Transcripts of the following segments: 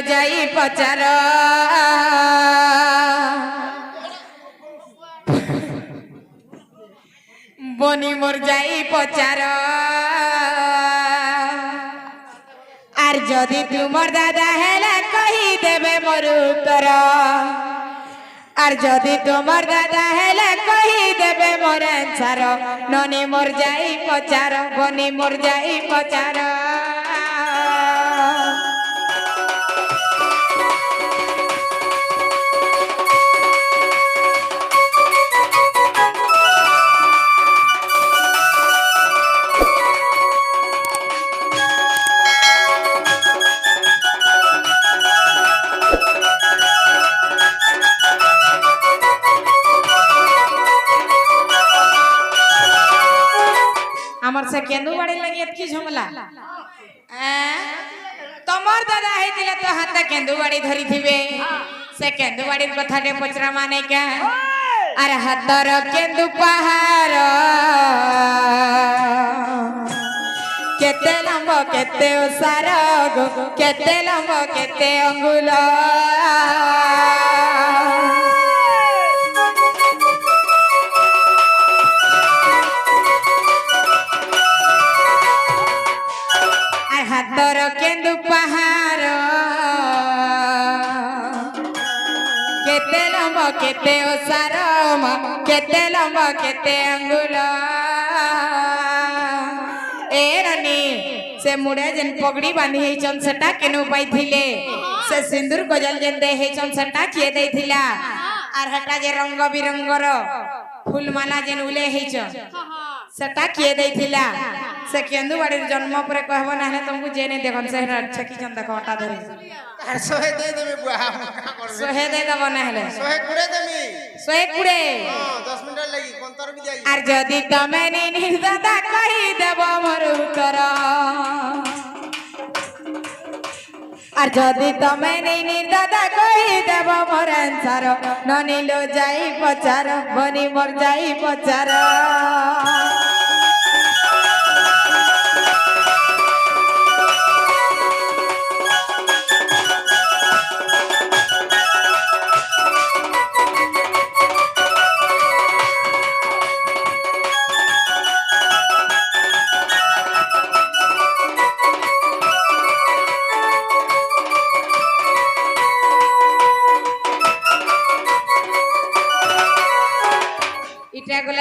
जाई पचार बनी मोर जाई पचार आर जदि तुमर दादा हेले कही देबे मोर उत्तर आर जदि तुमर दादा हेले कही देबे मोर आंसर ननी मोर जाई पचार बनी मोर जाई पचार से केंदू बाड़ी लगी एतकी झमला तमर दादा हेतिले तो हाथ केंदू बाड़ी धरी थिबे से केंदू बाड़ी कथा टे पचरा माने क्या अरे हाथर केंदू पहाड़ केते लंब केते ओसार केते लंब केते अंगुल हाथर केंदू पहाड़ केते लंब केते ओसार केते लंब केते अंगुल ए रनी से मुड़े जेन पगड़ी बांधी हेचन सेटा केनु पाइथिले से सिंदूर गजल जेन दे हेचन सेटा किए देथिला आर हटा जे रंग बिरंगर फूलमाला जेन उले हेचन सेटा किए देथिला से केंदू बाड़ी जन्म पर कहबो ना है तुमको जेने देखन से छकी चंद देखो हटा धरे तार सोहे दे देबे बुआ सोहे दे दबो ना है सोहे कुड़े देमी सोहे कुड़े हां 10 मिनिट लगी कोंतर भी जाई आर जदी तमे नी दादा कहि देबो मोर उत्तर आर जदी तमे नी दादा कहि देबो मोर आंसर ननी लो जाई पचार बनी मोर जाई पचार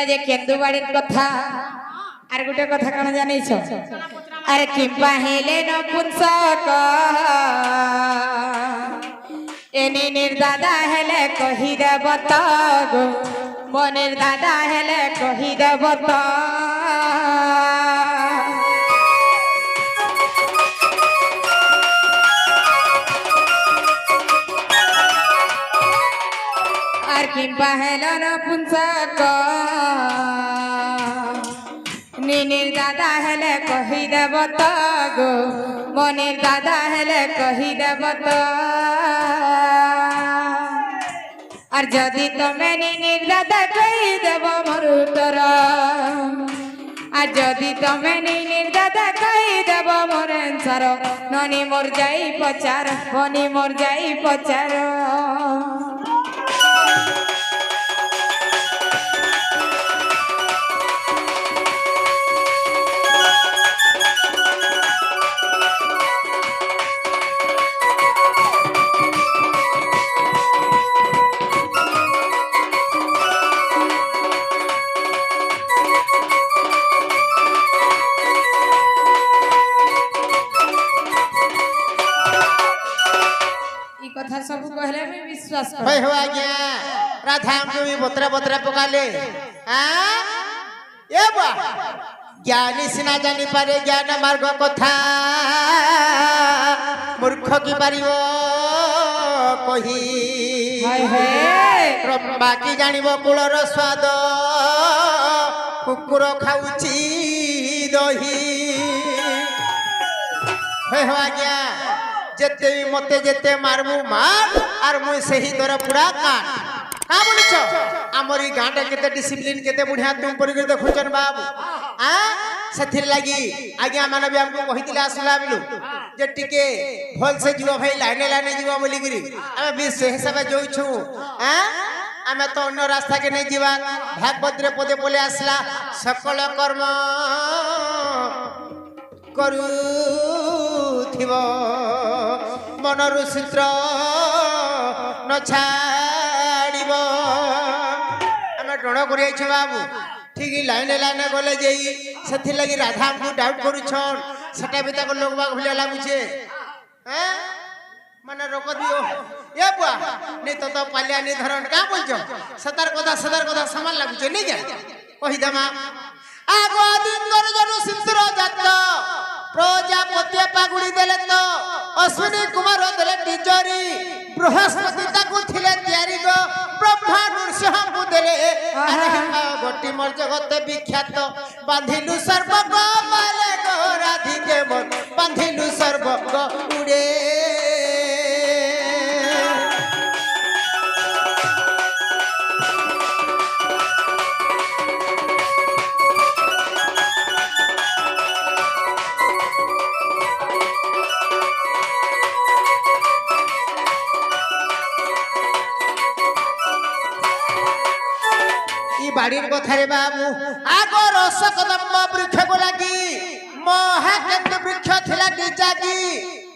जे केंदू बाड़ी कथा आर गुटे कथा कन जानै छ अरे किंपा हेले न पुंसक एनी निर्दादा हेले कहि देब त गो मनिर दादा हेले कहि देब त आर किंपा हेले न पुंसक निनिर दादा हेले कहि देब त गो मनिर दादा हेले कहि देब त आर जदि तमे निनिर दादा कहि देब मोर उत्तर आर जदि तमे निनिर दादा कहि देब मोर आंसर ननी मोर जाई पचार बनी मोर जाई पचार कथा सब कहले में विश्वास कर होय हो आज्ञा राधा हमको भी बतरा बतरा पकाले हां ए बा ज्ञानी सिना जानी पारे ज्ञान मार्ग कथा मूर्ख की पारिबो कही हाय हाय बाकी जानिबो कुलर स्वाद कुकुर खाउची दही होय हो आज्ञा जेते मते जेते मारमु मार आर मुई सही दर पूरा काट का बोलछ हमरी गांडे केते डिसिप्लिन केते बुढ़िया तुम पर देखुचन बाबू आ ସେଥିର ଲାଗି ଆଜ୍ଞା ମାନେ ବି ଆମକୁ କହିଥିଲେ ଆସିଲା ବିଲୁ ଯେ ଟିକେ ଭଲ ସେ ଯିବ ଭାଇ ଲାଇନେ ଲାଇନେ ଯିବ ବୋଲିକିରି ଆମେ ବି ସେ ହିସାବରେ ଯାଉଛୁ ଆମେ ତ ଅନ୍ୟ ରାସ୍ତାକେ ନେଇ ଯିବା ଭାଗବତରେ ପଦେ ପଳେଇ ଆସିଲା ସକଳ କର୍ମ କରୁଥିବ ମନରୁ ଚିତ୍ର ନ ଛାଡ଼ିବ ଆମେ ଡଣ କରିଯାଇଛୁ ବାବୁ ঠিক লাইনে লাইনে গলে যাই ସେଥିଲାଗି ରାଧା ଆମକୁ ଡାଉଟ କରୁଛନ୍ ସେଟା ବି ତାକୁ ଲୋକବା ଭଳିଆ ଲାଗୁଛେ হ্যাঁ মানে রোক দিও এ বুয়া নি তো তো পালিয়া নি ধরন কা বলছো সদার কথা সমান লাগুছে নি কে কহি দেমা আগো দিন দরজনু সিন্ধুর জাত প্রজাপতি পাগুড়ি দেলে তো অশ্বিনী কুমার দেলে টিচরি বৃহস্পতি তাকু থিলে তিয়ারি গো ব্রহ্মা নৃসিংহଙ୍କୁ দেলে গোটি মোর জগতে বিখ্যাত বাঁধিলু সর্বগ মালে গো রাধিকে মোর বাঁধিলু সর্বগ উড়ে বাড়ির কথারে বাবু আগো রস কদম্ব বৃক্ষକୁ লাগি মহাকেন্দ্র বৃক্ষ থিলা ডিজাগি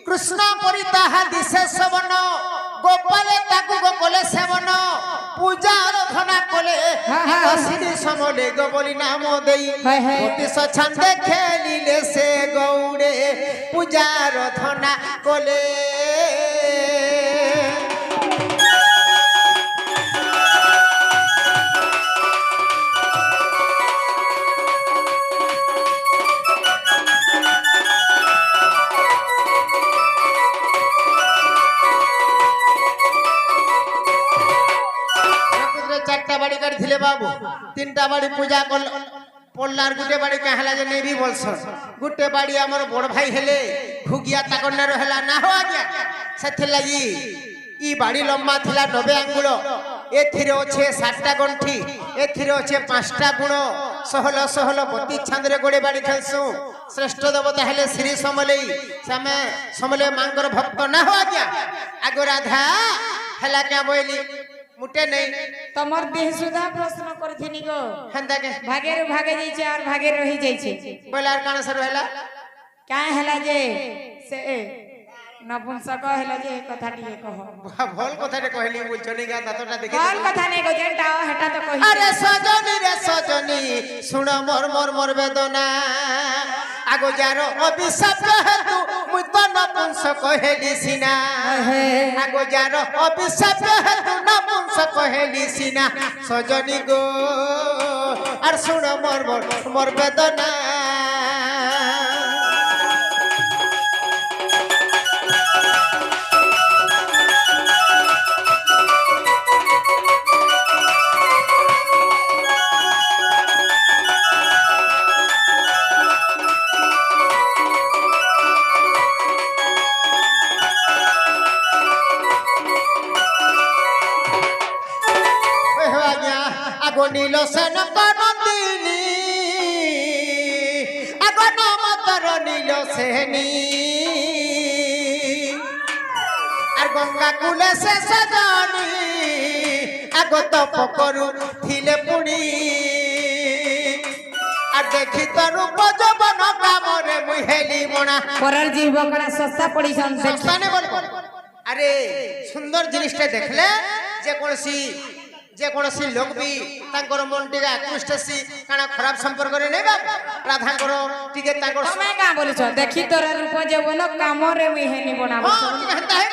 কৃষ্ণ পরি তাহা দিশে সেবন গোপালে তাকু গোকলে সেবন পূজা আরাধনা কলে অসিনি সমলে গোবলি নাম দেই অতিশ ছন্দে খেলিলে সে গৌড়ে পূজা আরাধনা কলে বাবু তিনটা বাড়ি পূজা কল পড়লার গুটে বাড়ি কাহলা যে নেবি বলছন গুটে বাড়ি আমার বড় ভাই হেলে খুগিয়া তাকন্নার হেলা না হো আজ্ঞা সেথে লাগি ই বাড়ি লম্বা থিলা 90 আঙ্গুল এথিরে আছে 7টা গণ্ঠি এথিরে আছে 5টা গুণ সহল সহল 32 ছান্দরে গোড়ে বাড়ি খেলছু শ্রেষ্ঠ দেবতা হেলে শ্রী সমলেই সামে সমলে মাঙ্গর ভক্ত না হো আজ্ঞা আগো রাধা হেলা কে বইলি মুটে নেই তোমার দেহ সুধা প্রশ্ন করছিনি গো হেন্দা কে ভাগের ভাগে যাইছে আর ভাগে রহি যাইছে বলার কান সর হেলা কায় হেলা যে সে নপুংসক হেলা যে কথা টিকে কহ ভল কথাটা কইলি বুঝছনি গা দাতটা দেখি ভল কথা নেই গো যেটাও হেটা তো কই আরে সজনী রে সজনী শুন মোর মোর মোর বেদনা আগো যার অভিশাপ হেতু মুই তো নপুংসক হেলি সিনা আগো যার অভিশাপ হেতু নপুংসক হেলি সিনা সজনী গো আর শুন মোর মোর মোর বেদনা নীল সেন নন্দিনী আগো নমতর নীল সেনী আর গঙ্গা কুলে সে সজনী আগো তপ করু থিলে পুনি আর দেখি তো রূপ যৌবন কামরে মুই হেলি মনা পরার জীব করা সস্তা পড়িছন সস্তানে বল আরে সুন্দর জিনিসটা দেখলে যে কোনসি লোক বি তাঙ্কর মন টিকে আকৃষ্টসি কানা খারাপ সম্পর্করে নেবা রাধাঙ্কর টিকে তাঙ্কর তুমি কা বলিছ দেখি তোর রূপ যৌবন কামরে মুই হেনি বনাবো হেতা হে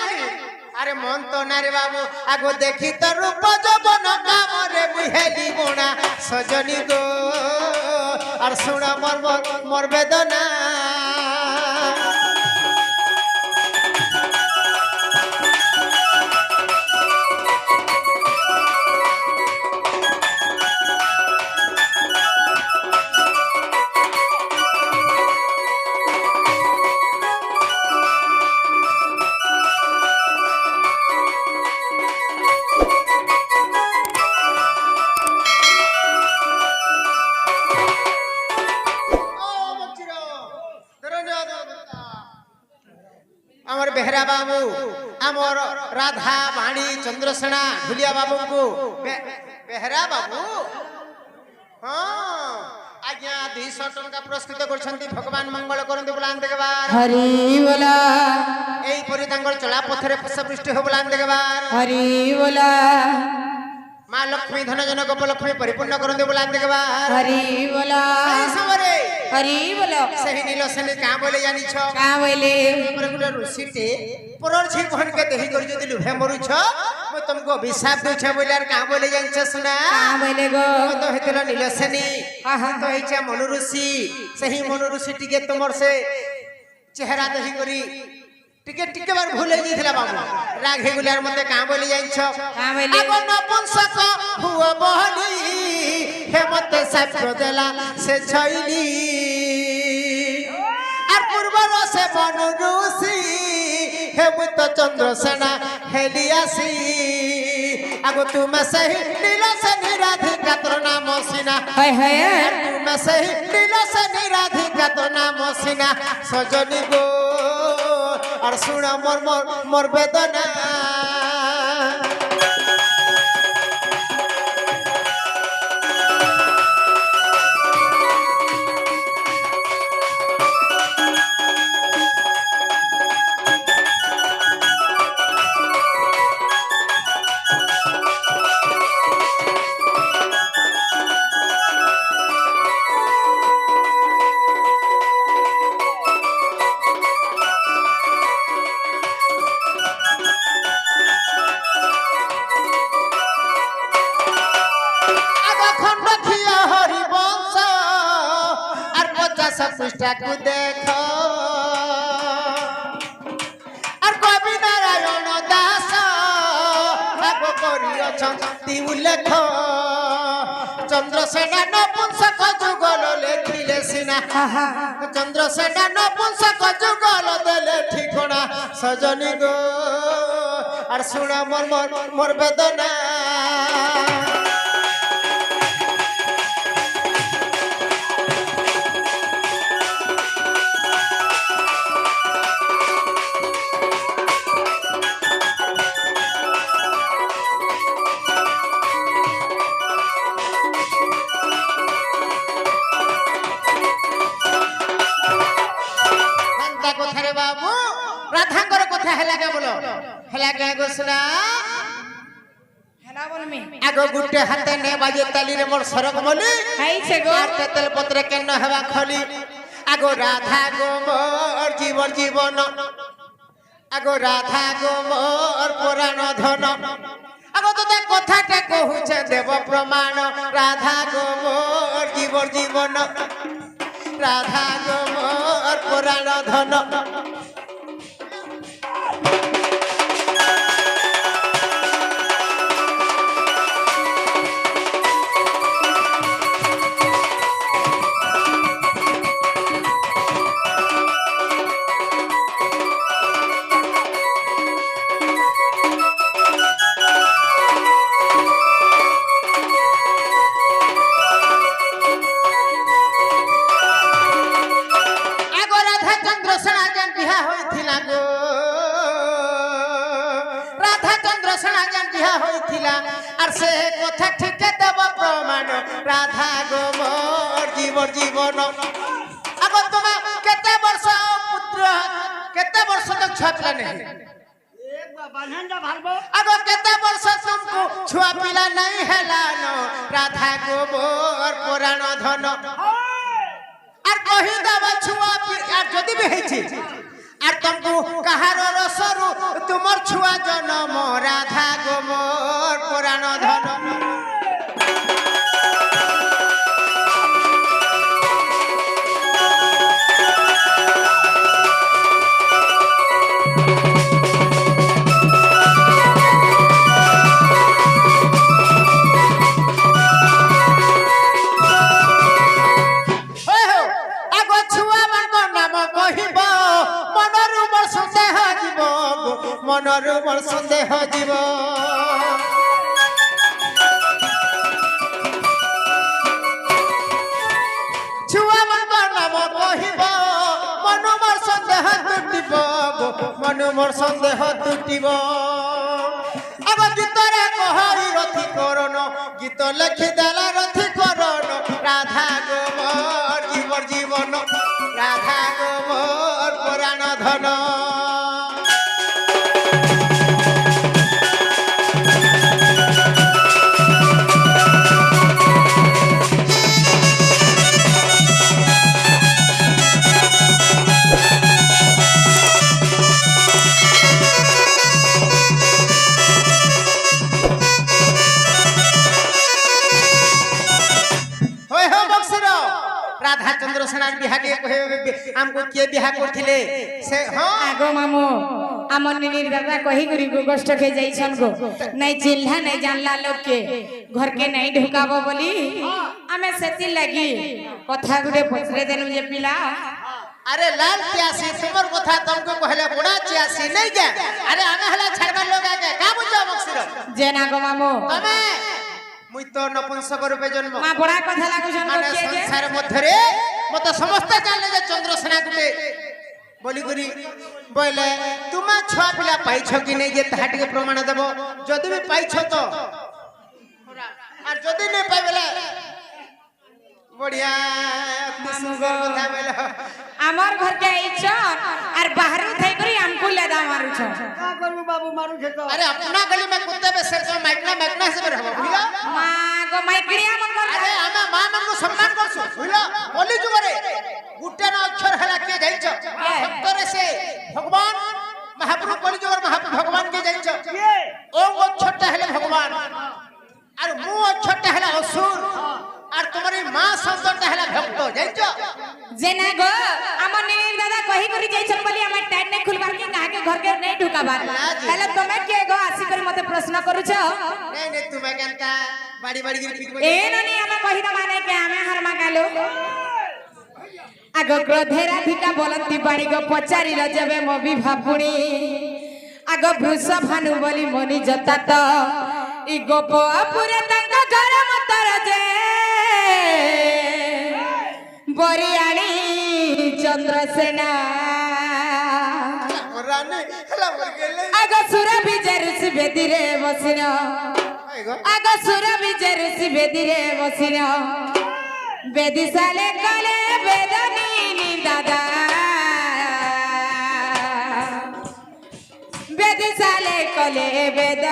আরে মন তো না রে বাবু আগো দেখি তো রূপ যৌবন কামরে মুই হেলি বনা সজনী গো আর শুন মোর মোর বেদনা बेहरा बाबू आमर राधा वाणी चंद्रसेना ढुलिया बाबू को बेहरा बाबू हाँ आज्ञा 200 टंका पुरस्कृत करछंती भगवान मंगल करंती बुलान देगबार हरि बोला एई परि तांकर चला पथरे फसपृष्टि हो बुलान देगबार हरि बोला मां लक्ष्मी धन जनक उपलक्ष्मी परिपूर्ण करंती बुलान देगबार हरि बोला एई समरे हरि बोलो सही नीलसेनी का बोले जानी छ का बोले पर गुला ऋषिते परर छी भन के देही कर जदी लुभे मरु छ म तुमको अभिशाप दे छ बोलार का बोले जानी छ सुना का बोले गो तो हेतला नीलसेनी हां हां तो हेचा मनु ऋषि सही मनु ऋषि टिके तुमर से चेहरा देही करी टिके टिके बार भूल जाई थिला बाबू राघे गुलार मते का बोले जानी छ का बोले अब नपुंसक हुआ बहली हे मते साक्ष्य देला से छैली আর পূর্বর সে মনু ঋষি হেমন্ত চন্দ্রসেনা হেলিয়াসি আগো তুমি সেই নীলসেনী রাধিকা তোর নাম সিনা हाय हाय তুমি সেই নীলসেনী রাধিকা তোর নাম সিনা সজনী গো আর শুন মোর মোর মোর বেদনা पृष्ठा को देखो और कवि नारायण दास आगो करियो छंती उल्लेख चंद्रसेना नपुंसक जुगल लेखिले सिना चंद्रसेना नपुंसक जुगल देले ठिकणा सजनी गो और सुन मोर मोर मोर वेदना बाबू राधांकर कथा हैला के बोलो हैला के घोषणा हेला बोल में आगो गुटे हाथे ने बाजे ताली रे मोर सरक मली हाय से गो तेल पत्र के न हेबा खली आगो राधा गो मोर जीवन जीवन आगो राधा गो मोर पुराण धन आगो तो कथाटे कहूछे देव प्रमाण राधा गो मोर जीवन जीवन राधा गो मोर पुराण धन से कथा ठीक देव प्रमाण राधा गो मोर जीवन जीवन अब तुम केते वर्ष पुत्र केते वर्ष तक छुआ पिला नहीं अब केते वर्ष तुमको छुआ पिला नहीं हैला न राधा गो मोर पुराण धन और कहि दब छुआ और जदी भी हेछि और तुमको कहार रसरु तुमर छुआ जन्म राधा गो मोर पुराण धन मनरु मोर संदेह जीव छुआ मन नाम कहिब मन मोर संदेह तुटिब मन ধনু মোর সন্দেহ তুটিব আগ গীতরে কহই রথি করণ গীত লেখি দেলা রথি করণ রাধা গো মোর জীবন রাধা গো মোর পুরাণ ধন রাধা চন্দ্র সেনার বিহা দিয়ে কহে আমকো কে বিহা করছিলে সে হ্যাঁ আগো মামু আমার নিনির দাদা কহি করি গোষ্ঠ খেয়ে যাইছন গো নাই চিল্লা নাই জানলা লোককে ঘরকে নাই ঢুকাবো বলি আমি সেতি লাগি কথা গুড়ে পছরে দেনু যে পিলা अरे लाल चियासी तुमर कथा तुमको कहले बड़ा चियासी नहीं जा अरे आमे हला छड़बा लोग आके का बुझो मक्सिर যে না গো মামু तमे मुई तो नपुंसक रूपे जन्म মা বড়া কথা লাগুছন গো माने কে যে संसार मध्यरे मते समस्त जानले जे चंद्रसेना गुटे बोली करी बोले तुमा छुआ पिला पाइछ कि नहीं जे ताहा टिके प्रमाण देबो जदी भी पाइछ तो और जदी नहीं पाइबेला बढ़िया मामू गो কথা বেলা আমার ঘর কে আইছন আর বাহারু থাই করি আমকু লেদা মারুছ का करू बाबू मारू छे तो अरे अपना गली में कुत्ते पे सिर तो माइकना से रहबो बुझलो মা গো মাইকড়িয়া মন কর अरे आमे मां मन को सम्मान करछु बुझलो बोली जुगरे गुटे न अक्षर हला के जाइछ भक्तरे से भगवान महाप्रभु बोली जुगर महाप्रभु भगवान के जाइछ ये ओम अक्षरटा हले भगवान और मु अक्षरटा हले असुर और तुम्हारी मां संतरटा हले भक्त जाइछ যে না গো আমার নিনির দাদা কহি করি যাইছন বলি আমার টাইট নাই খুলবার কি কাকে ঘর কে নাই ঢুকাবার তাহলে তুমি কে গো আসি করে মতে প্রশ্ন করুছ नहीं तुम्हें केनता बाड़ी बाड़ी गिर पीट এ ননি আমি কহি তো মানে কে আমি হার মাগালো আগ ক্রোধে রাধিকা বলন্তি বাড়ি গো পচারি রজবে মো বিভাপুনি আগ ভূষ ভানু বলি মনি জতাত ই গোপ পুরে তাঙ্ক ঘর মতর যে বরিয়ানি চন্দ্রসেনা रानी हला मर गेले আগ সুর বিজেরুস বেদিরে বসিন आइगो আগ সুর বিজেরুস বেদিরে বসিন বেদিশালে কলে বেদনী দাদা বেদিশালে কলে বেদ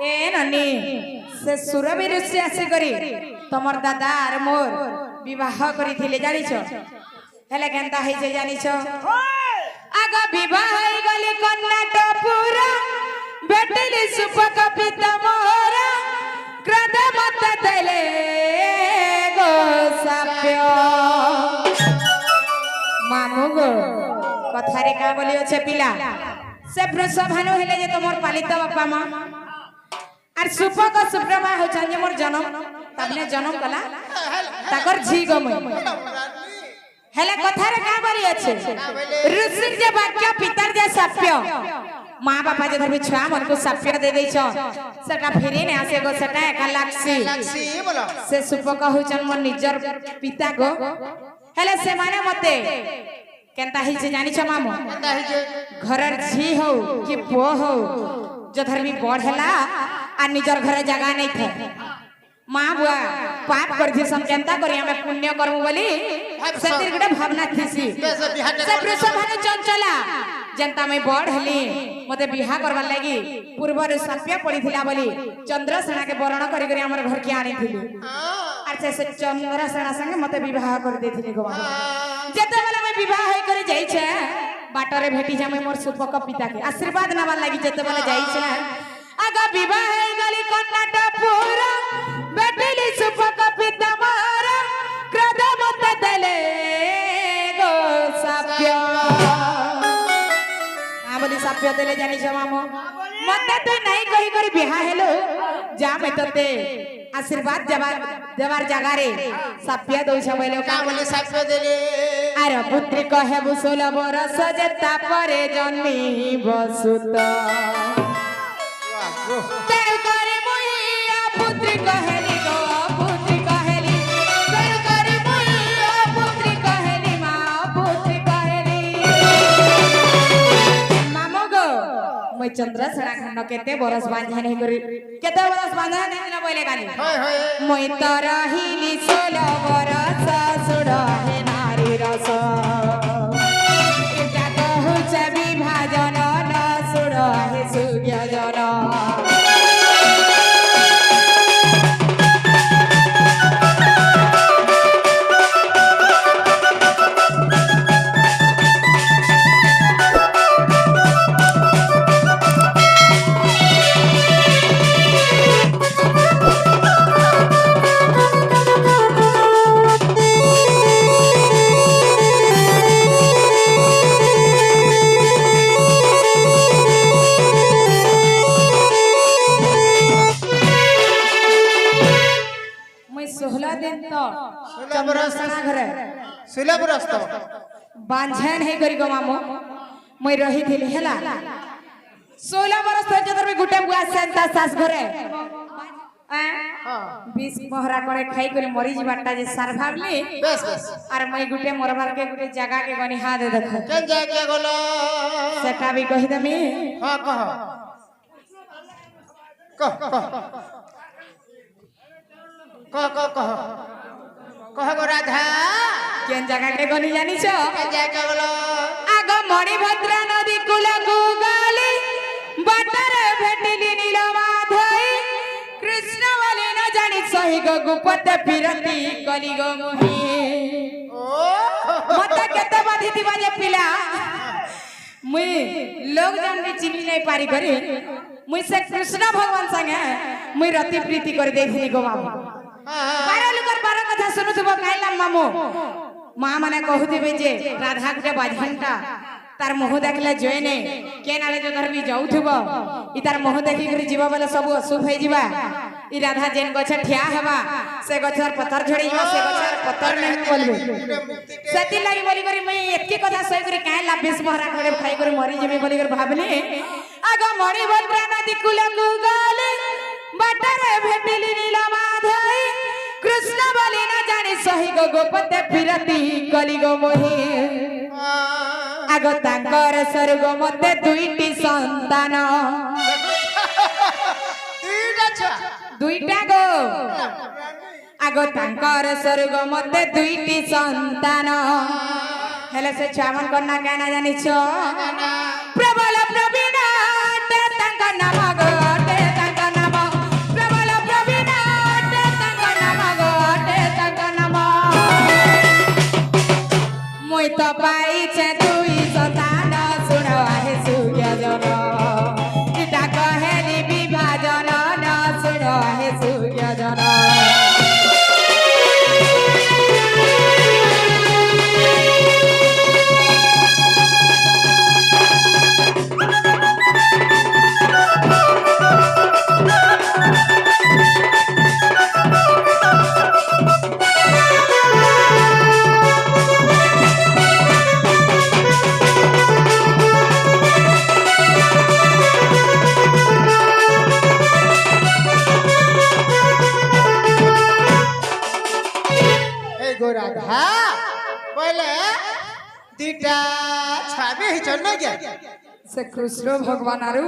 এ ননি সে সুরবি ঋষি আসি করি তোমার দাদা আর মোর বিবাহ করিছিলে জানিছ হেলে কেনতা হইছে জানিছ আগ বিবাহ হই গলি কর্ণাটপুর বেটিলি সুপক পিতা মোর ক্রোধ মত দেলে গো সাপ্য মামু গো কথারে কা বলি আছে পিলা সে বৃষভানু হেলে যে তোমার পালিত বাপা মা আর সুপক সুপ্রভা হচ্ছেন যে মোর জনম তাবনে জনম কলা তাকর ঝি গমই হেলে কথারে কা বলি আছে ঋষির যে বাক্য পিতার যে সাপ্য মা বাপা যে ধরবি ছুয়া মনকু সাপ্য দে দেইছ সেটা ফিরে নে আসে গো সেটা একা লাগছি लाक्सी बोलो সে সুপক হচ্ছেন মোর নিজর পিতা গো হেলে সে মানে মতে কেনতা হইছে জানিছ মামু केनता है जे ঘরের ঝি হও কি পুଅ হও যে ধরবি বড় হেলা আর নিজর ঘরে জায়গা নাই থে মা বুয়া পাপ করছিসন কেনতা করি আমি পুণ্য করমু বলি সেতির গুটে ভাবনা থিসি बेसे बिहार সে বৃষভানু চঞ্চলা যেনতা আমি বড় হেলি মতে বিহা করবার লাগি পূর্বরু সাপ্য পড়িছিলা বলি চন্দ্রসেনাকে বরণ করি করি আমার ঘরকে আনিছিলি আর সে চন্দ্রসেনা সঙ্গে মতে বিবাহ করে দিয়েছিলি গো মা যেতেবেলে আমি বিবাহ হই করে যাইছে বাটরে ভেটি যামে মোর সুপক পিতাকে আশীর্বাদ নেবার লাগি যেতেবেলে যাইছে আগ বিবাহ হই গলি কর্ণাটপুর বেটিলি সুপক পিতা মোর ক্রোধ মত দেলে গো সাপ্য বলি সাপ্য দেলে জানিছ মামু মতে তুই নাই কই করি বিহা হেলো যা মে ততে आशीर्वाद देवार जगह रे सापिया दउछ बोले का बोले साप्य देले आर पुत्री कहेबु 16 बरस जेता परे जन्मी बसुत तेरु करे मुई पुत्री कहेली गो पुत्री कहेली तेरु करे मुई पुत्री कहेली मा पुत्री कहेली मामो गो मुई चंद्रसेना खंड केते बरस बांधा नहीं करी केते बरस बांधा नहीं न बोले गाली होय होय मुई तो रहिली 16 बरस सुड़ हे नारी रस इटा कहूछ विभाजन न सुड़ हे सूर्य जन मुई 16 दिन तो 16 बरस चंद्रसेना घरे 16 बरस तो बांझे नहीं करी गो मामो मुई रही थिली हेला 16 बरस तो जतर में गुटे बुआ सेंता सास घरे हां 20 मोहरा करे खाई करे मरी जीवाटा जे सार भाबली बस बस और मैं गुटे मरबार के गुटे जगह के गनी हाथ दे देख केन जा के गोलो सेटा भी कहि दमी हां कह गो राधा केन जगह के गनी जानी छ केन जा के गोलो आगो मणिभद्रा नदी कुल गुगाली बाटरे भेटिली नीलमाधई कृष्ण वाली न जानी सही गो गुपत फिरती कली गो मोही ओ मत केते बाधी दिवा जे पिला मुई लोग जान भी चिनी नहीं पारी करी मुई से कृष्ण भगवान संगे मुई रति प्रीति कर देथिनी गो मामू बारे लुकर बारे कथा सुनुथबो काइला मामू मां माने कहूथिबे जे राधा गुटे बाझंटा तार मोह देखले जोइने के नाले जो धरबी जाउथबो इ तार मोह देखि करी जीवा बेले सब अशुभ होई जीवा इ राधा जेन गछ ठिया हेबा से गछर पत्थर झड़ी जीवा से गछर पत्थर नहीं बोलबे सेति लागि बोली करी मैं एतकी कथा सही करी काहे लाबिस मोहरा करे खाई करी मरी जेबे बोली कर भाबली आगो मणिभद्रा नदी कुल गुगाले बाटरे भेटिली नीलमाधई कृष्ण बोली न जानी सही गो गोपते फिरती कली गो मोही आगो तांकर स्वर्ग मते दुईटी संतान दुईटा गो आगो तांकर स्वर्ग मते दुईटी संतान हेले से छामन करना कहना जानी छ प्रबल प्रवीण ते तांका नाम गो ते तांका नाम प्रबल प्रवीण ते तांका नाम गो ते तांका नाम मुई तो पाई छे दुई संतान सुन आहे सूर्य जन इटा कहेली विभाजन न सुन आहे सूर्य जन राधा बोले दीटा छाबे ही चलना क्या से कृष्ण भगवान आरु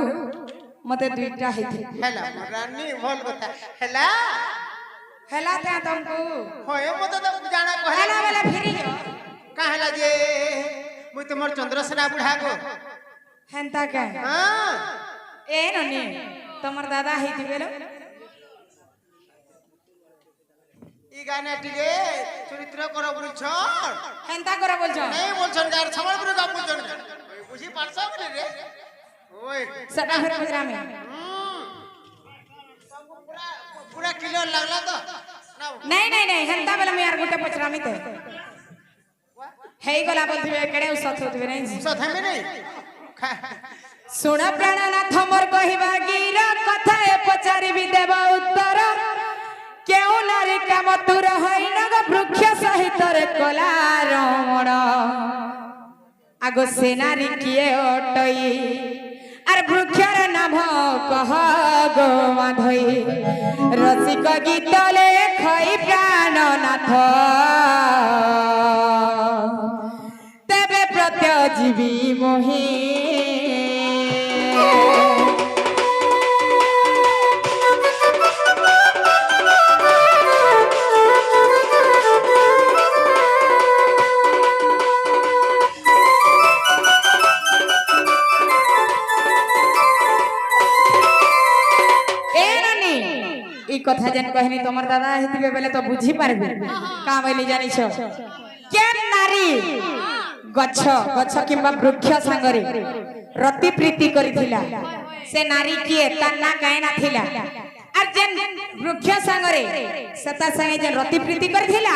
मते दुईटा हेथि हेला रानी बोल बता हेला हेला ता तुमको होय मते तो जाना हेला कहला वाला फिरी जो का हेला जे मुई तुमर चंद्रसेना बुढ़ा गो हेंता के हां ए ननी तमर दादा हेथि बेलो इ गाना टिके चरित्र कर बुझछन हेंता करे बोलछो नहीं बोलछन गार समलपुर का बुझछन बुझी पारसा बोले रे ओए सटा फिर गुजरा में पूरा पूरा किलो लागला तो ना नहीं हेंता बेला में यार गुटे पचरा मिते हेई गला बोलथिबे केडे उसत होतबे नहीं सत हमें नहीं सुन प्राणनाथ मोर कहिबा गिर कथा ए पचारि भी देव उत्तर কেউ নারী কাম তুর হইল গো বৃক্ষ সহিত রে কলা রমণ আগো সে নারী কিয়ে অটই আর বৃক্ষর নাম কহ গো মাধই রসিক গীত লেখই প্রাণনাথ তেবে প্রত্যজীবী মোহি কথা যেন কহিনি তোমার দাদা হইতিবে বলে তো বুঝি পারবে কা বলি জানিছ কেন নারী গছ গছ কিংবা বৃক্ষ সাঙ্গরে রতি প্রীতি করিছিলা সে নারী কিয়ে তার না গায় না থিলা আর যেন বৃক্ষ সাঙ্গরে সেতা সঙ্গে যে রতি প্রীতি করিছিলা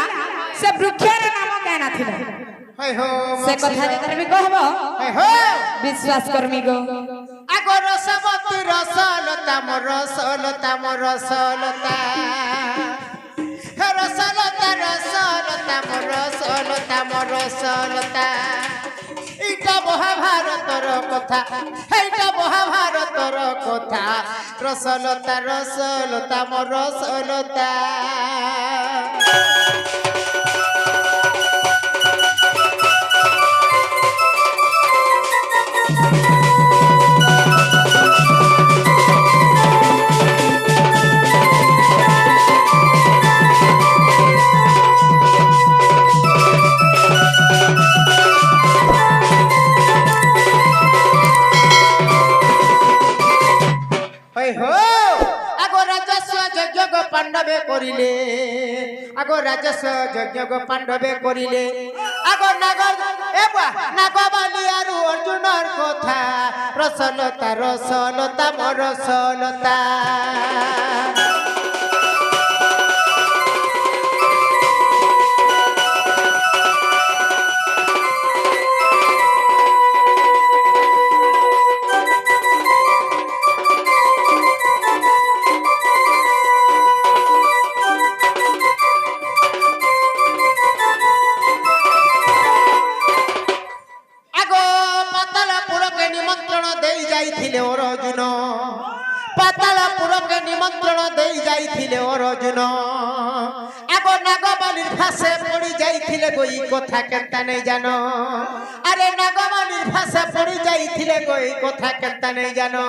সে বৃক্ষের নাম গায় না থিলা সে কথা যেন বি কহব বিশ্বাস করমি গো আগো রসবতী রসলতা মোর রসলতা মোর রসলতা হে রসলতা রসলতা মোর রসলতা মোর রসলতা এইটা মহাভারতর কথা এইটা মহাভারতর কথা রসলতা রসলতা মোর রসলতা পাণ্ডবে করিলে আগো রাজস্ব যজ্ঞ পাণ্ডবে করিলে আগো নাগবালি আর অর্জুনের কথা রসলতা রসলতা মোর রসলতা পাতালপুরকে নিমন্ত্রণ দেই যাইছিলে অর্জুন আগো নাগবালির ফাঁসে পড়ি যাইছিলে গই কথা কেনতা নেই জানো আরে নাগবালির ফাঁসে পড়ি যাইছিলে গই কথা কেনতা নেই জানো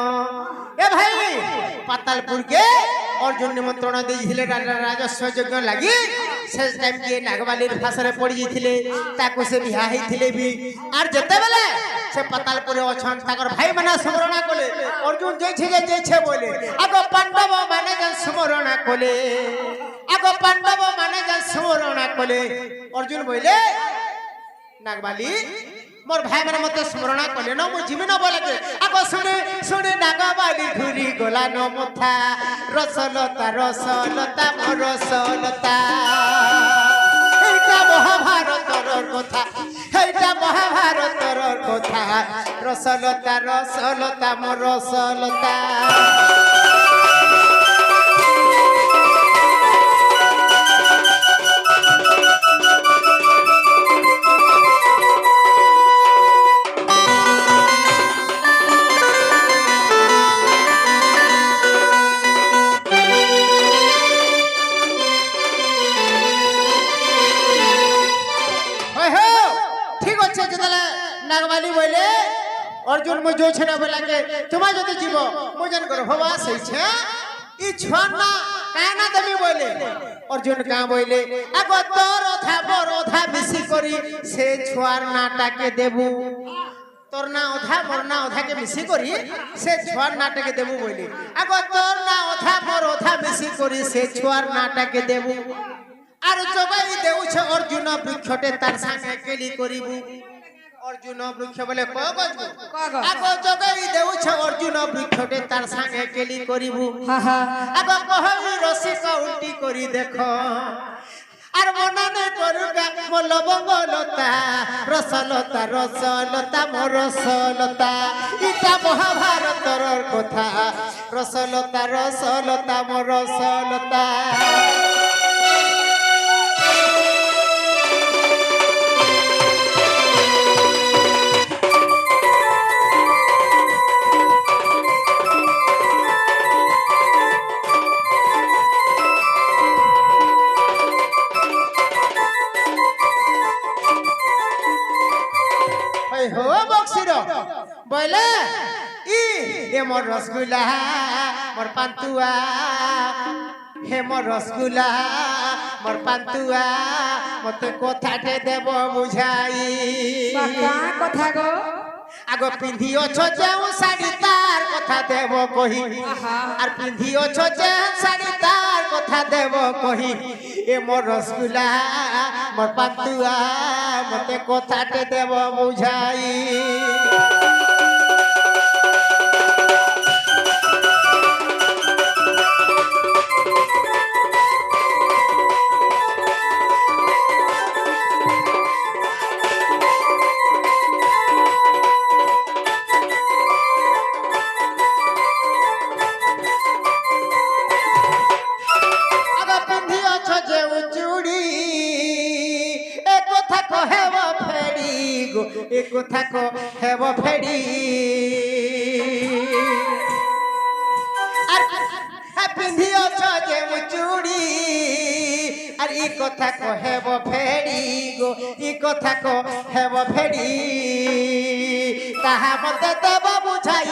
এ ভাই পাতালপুরকে অর্জুন নিমন্ত্রণ দিয়েছিলে রাজস্ব যজ্ঞ লাগি শেষ টাইম কি নাগবালির ফাঁসরে পড়ি যাইছিলে তাকে সে বিহা হইছিলে বি আর যেতেবেলে সে পাতালপুরে অছন তাকর ভাই মানে স্মরণা কলে অর্জুন যেছে বলে আগো পাণ্ডব মানে যেন স্মরণা কলে আগো পাণ্ডব মানে যেন স্মরণা কলে অর্জুন বইলে নাগবালি মোর ভাই মানে মতে স্মরণা কলে ন মুই জিমি ন বলে আগো শুনে শুনে নাগবালি ঘুরি গলা ন মুথা রসলতা রসলতা মোর রসলতা এইটা মহাভারতর কথা এইটা মহাভারতর কথা রসলতা রসলতা মোর রসলতা নাগবালি বলে অর্জুন মুই যোছে না বলাকে তোমার যদি জীব মুই জান করো হবা সেইছে ই ছন না কায় না দেবি বলে অর্জুন কা বইলে আগো তোর অধা বর অধা মিশি করি সে ছুয়ার নাটাকে দেবু তোর না অধা মোর না অধাকে মিশি করি সে ছুয়ার নাটাকে দেবু বইলে আগো তোর না অধা বর অধা মিশি করি সে ছুয়ার নাটাকে দেবু আর জগাই দেউছ অর্জুন বৃক্ষটে তার সাথে কেলি করিবু অর্জুন বৃক্ষ বলে আগো জগাই দেউছ অর্জুন বৃক্ষটে তার সাথে কেলি করিবু আগো কহবি রসিক উল্টি করি দেখো আর মননে করুগা মোল বঙ্গলতা রসলতা রসলতা মোর রসলতা ইটা মহাভারতর কথা রসলতা রসলতা মোর রসলতা বলে ই এ মোর রসগোল্লা মোর পান্তুয়া হে মোর রসগোল্লা মোর পান্তুয়া মতে কথাটে দেব বুঝাই বাকা কথা গো আগ পিন্ধি অছ যেউ শাড়ি তার কথা দেব কহি আর পিন্ধি অছ যে শাড়ি তার কথা দেব কহি এ মোর রসগোল্লা মোর পান্তুয়া মতে কথাটে দেব বুঝাই এ কথা কহেব ফেড়ি আর পিন্ধি অছ যে চুড়ি আর ই কথা কহেব ফেড়ি গো ই কথা কহেব ফেড়ি তাহা মতে দেব বুঝাই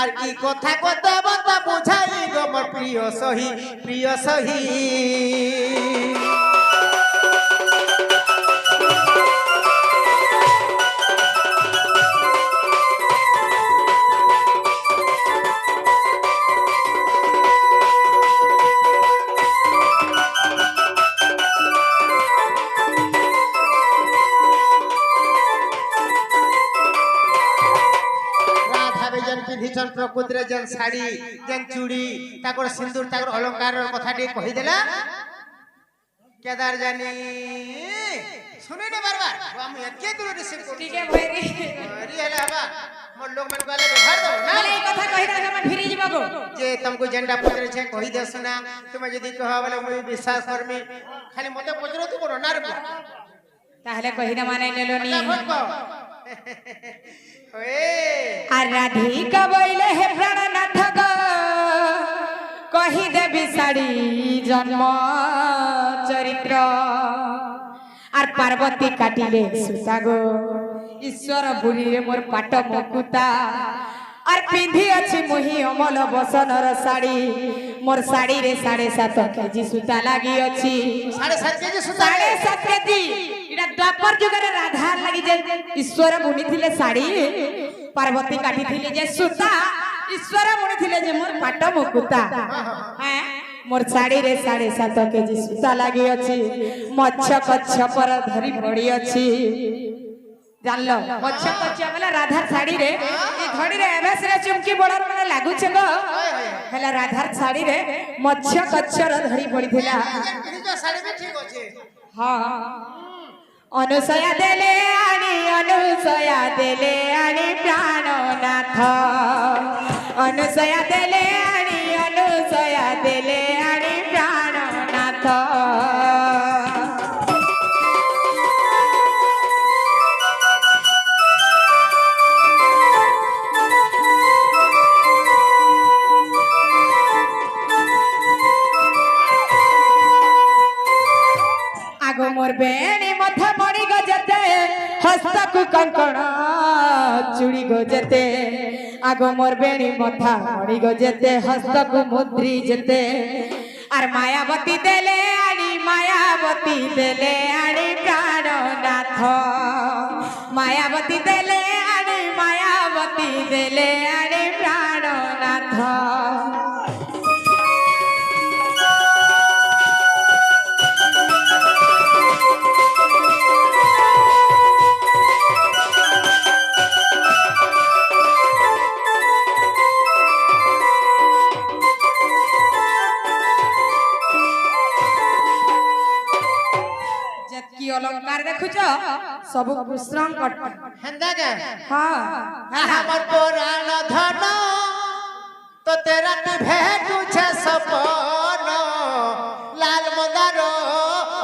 আর ই কথা দেব তা বুঝাই গো মোর প্রিয় সহি প্রিয় সহি প্রকৃতিরে যেন শাড়ি যেন চুড়ি তাকর সিন্দুর তাকর অলঙ্কার কথা টিকে কহিদেলা কেদার জানি শুনি না বারবার আমি একে দূর রিসিভ করি ঠিক আছে ভাই রি হেলা হবা মোর লোক মান গলে ব্যবহার দাও না মানে এই কথা কহিদা তুমি ফিরি ଯିବ গো যে तुमको जेंडा पत्र छे कहि देस ना তুমি যদি কহ বলে মই বিশ্বাস করমি খালি মতে পচরো তু বড় না রে তাহলে কহিদা মানে নেলনি ওয়ে আর রাধিকা বইলে হে প্রাণনাথ গো কহি দেবি শাড়ি জন্ম চরিত্র আর পার্বতী কাটিলে সুতা গো ঈশ্বর বুড়িরে মোর পাট মুকুতা আর পিন্ধি আছে মুহি অমল বসনর শাড়ি মোর শাড়ি রে 7.5 কেজি সুতা লাগি ଅଛି 7.5 কেজি সুতা 7.5 কেজি এটা দ্বাপর যুগের রাধার লাগি যে ঈশ্বর বুনিଥିଲେ শাড়ি পার্বতী কাটিଥିଲେ যে সুতা ঈশ্বর বুনিଥିଲେ যে মোর পাট মুকুতা হ্যাঁ মোর শাড়ি রে 7.5 কেজি সুতা লাগি ଅଛି মচ্ছ কচ্ছ পর ধরি পড়ি ଅଛି জানলো মচ্ছ কচ্ছ বলে রাধার শাড়ি রে এই ধড়ি রে এবেস রে চুমকি বড়র মানে লাগুছে গো হেলা রাধার শাড়ি রে মচ্ছ কচ্ছর ধরি পড়িଥିଲା শাড়ি भी ठीक আছে হ্যাঁ অনুসয়া দেলে আনি প্রাণনাথ অনুসয়া দেলে আনি প্রাণনাথ আগো মোর বেণী মথা মণি গজতে হস্তকু কঙ্কণ চুড়ি গজতে আগো মোর বেণী মথা মণি গজতে হস্তকু মুদ্রি যেতে আর মায়াবতী দেলে আনি প্রাণনাথ মায়াবতী দেলে আনি প্রাণনাথ যেতকি অলঙ্কার দেখুছ সবু কৃষ্ণ কট হেন্দা কে হ্যাঁ আমার পুরাণ ধন তো তেরা ভেটুছে সপন লাল মন্দার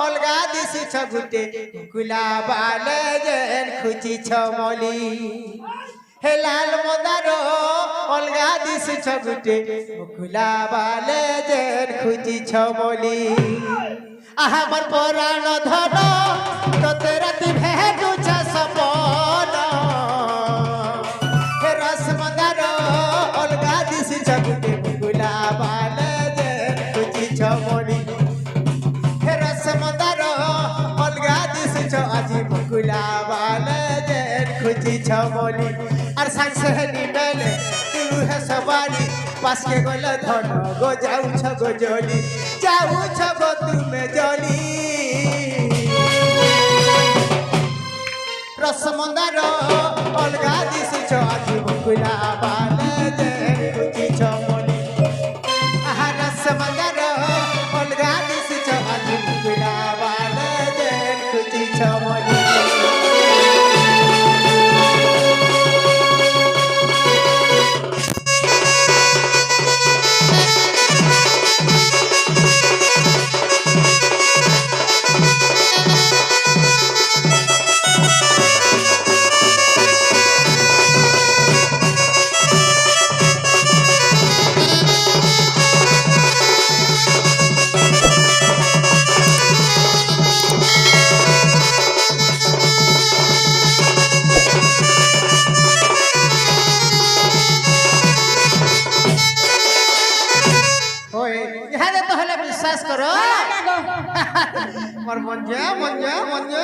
অলগা দিছিছ গুটে গুলাবালে যেন খুঁজিছ মলি হে লাল মন্দার অলগা দিছিছ গুটে গুলাবালে যেন খুঁজিছ মলি আমার পুরাণ ধন তো তেরা ভেটুছে সপন खुची छमली और सांसेनी मेले तू है सवारी पास के गोल धन गो जाऊ छ गो जली जाऊ छ गो तुमे जली रसमंदार अलगा दिस छ आजु बुकुला बाले जे खुची छमली आहा रसमंदार अलगा दिस छ आजु बुकुला बाले जे खुची छमली विश्वास करो मोर मंजा मंजा मंजा